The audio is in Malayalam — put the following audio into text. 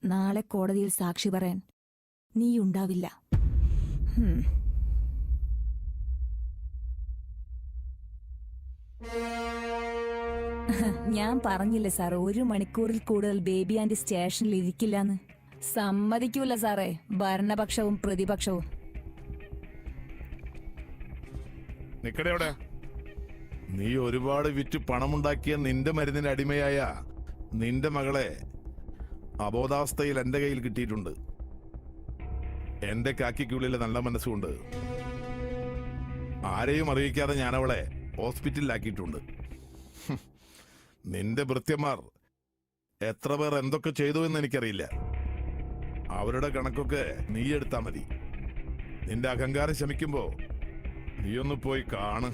നാളെ കോടതിയിൽ സാക്ഷി പറയാൻ നീ ഉണ്ടാവില്ല. ഞാൻ പറഞ്ഞില്ലേ സാർ, 1 മണിക്കൂറിൽ കൂടുതൽ ബേബി ആന്റി സ്റ്റേഷനിൽ ഇരിക്കില്ലാന്ന്. സമ്മതിക്കൂല സാറേ, ഭരണപക്ഷവും പ്രതിപക്ഷവും. നിക്കടെ. നീ ഒരുപാട് വിറ്റ് പണമുണ്ടാക്കിയ നിന്റെ മരുന്നിന് അടിമയായ നിന്റെ മകളെ അബോധാവസ്ഥയിൽ എന്റെ കയ്യിൽ കിട്ടിയിട്ടുണ്ട്. എന്റെ കാക്കിക്കുള്ളിൽ നല്ല മനസ്സുകൊണ്ട് ആരെയും അറിയിക്കാതെ ഞാൻ അവളെ ഹോസ്പിറ്റലിലാക്കിയിട്ടുണ്ട്. നിന്റെ ഭൃത്യന്മാർ എത്ര പേർ എന്തൊക്കെ ചെയ്തു എന്ന് എനിക്കറിയില്ല. അവരുടെ കണക്കൊക്കെ നീ എടുത്താ മതി. നിന്റെ അഹങ്കാരം ശമിക്കുമ്പോ നീയൊന്ന് പോയി കാണ്.